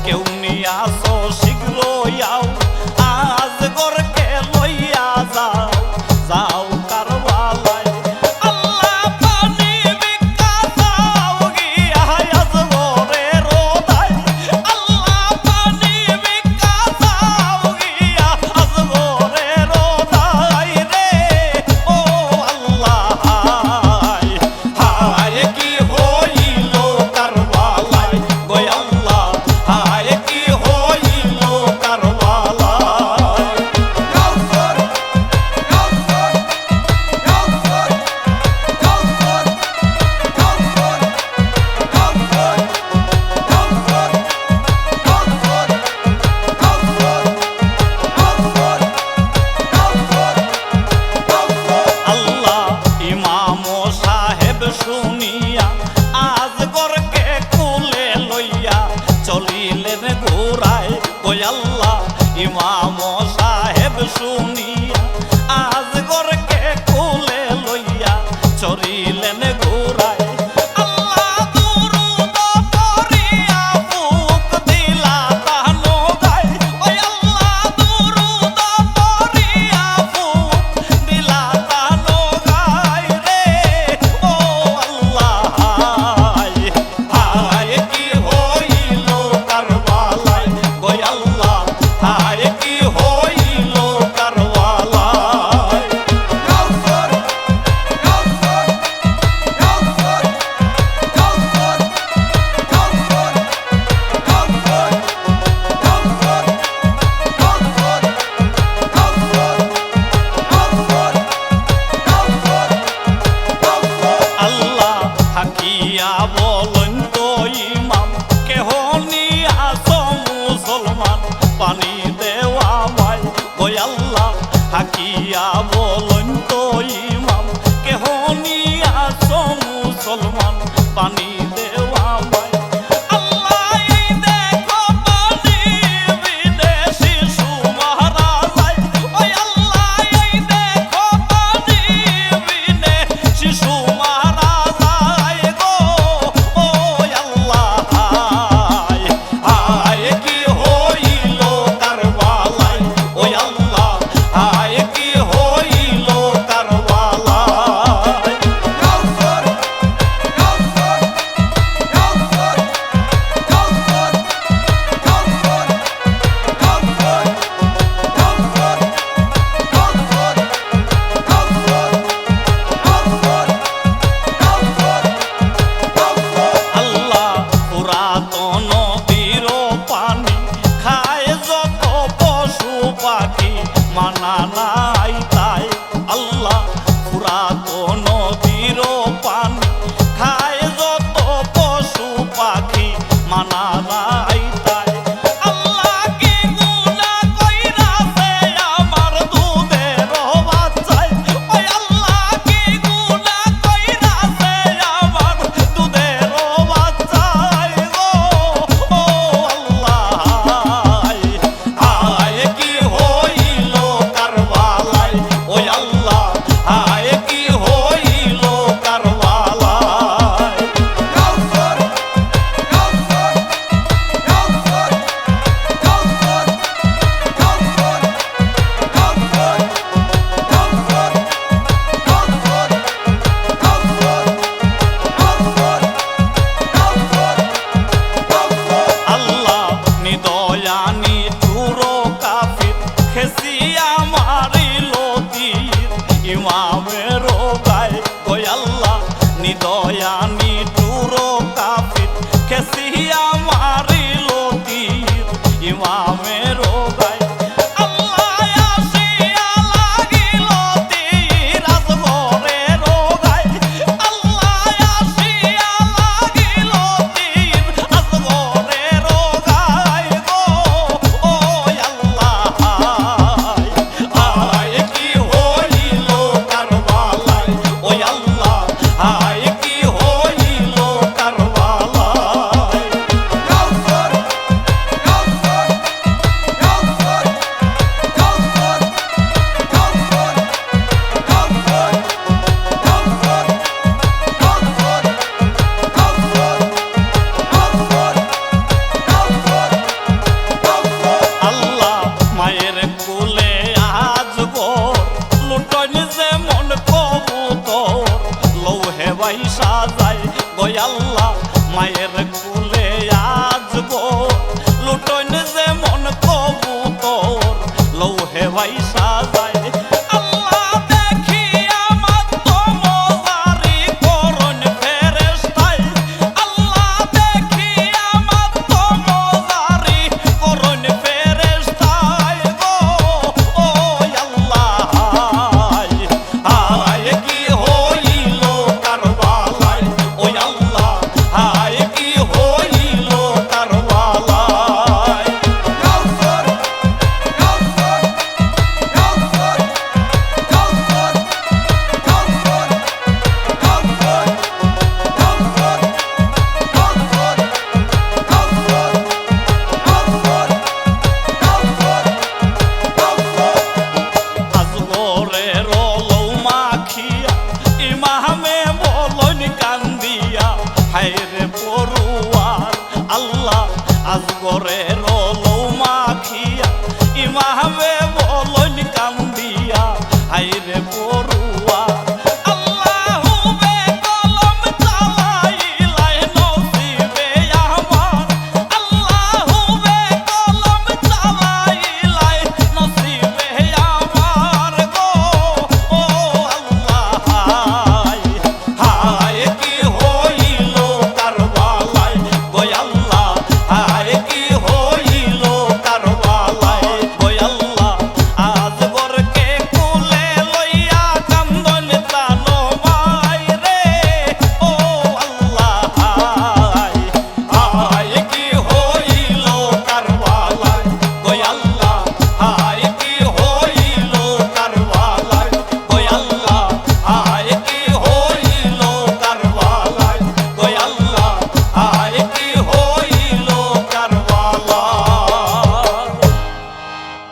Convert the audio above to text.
কেউ নিয়ে আসো শীঘ্রই আও, আজ গরকে লইয়া যাও, যাও কারবালায়। আল্লাহ পানি ভিক্ষা চাও গিয়া আজ গরে রোদায়, আল্লাহ পানি ভিক্ষা চাও গিয়া আজ গরে রোদায় রে। ও আল্লাহ হায় কি হইল কারবালায়, গো আল্লাহ হায় কি হইল কারবালায়। কাউসার কাউসার কাউসার কাউসার কাউসার কাউসার কাউসার কাউসার কাউসার কাউসার কাউসার আল্লাহ ইমাম সাহেব শুনিয়া আজ গরকে কুলে লইয়া চলিলেন ঘোরায়, ওই আল্লাহ ইমাম সাহেব শুনিয়া আজ গরকে কুলে লইয়া চলিলেন ঘোরায়। আল্লাহ দুরূদ পড়িয়া বুক দিলা তাহানো গায়, ওই আল্লাহ দুরূদ পড়িয়া বুক দিলা তাহানো গায় রে। ও আল্লাহ হায় কি হইল কারবালায়, গো আল্লাহ হায় কি হইল কারবালায়। কাউসার কাউসার কাউসার কাউসার কাউসার কাউসার কাউসার কাউসার কাউসার কাউসার কাউসার কাউসার আল্লাহ হাকিয়া বলেন তো ইমাম, কেহ নিয়া আসো মুসলমান পানি দেওয়া মাই, ওই আল্লাহ হাকিয়া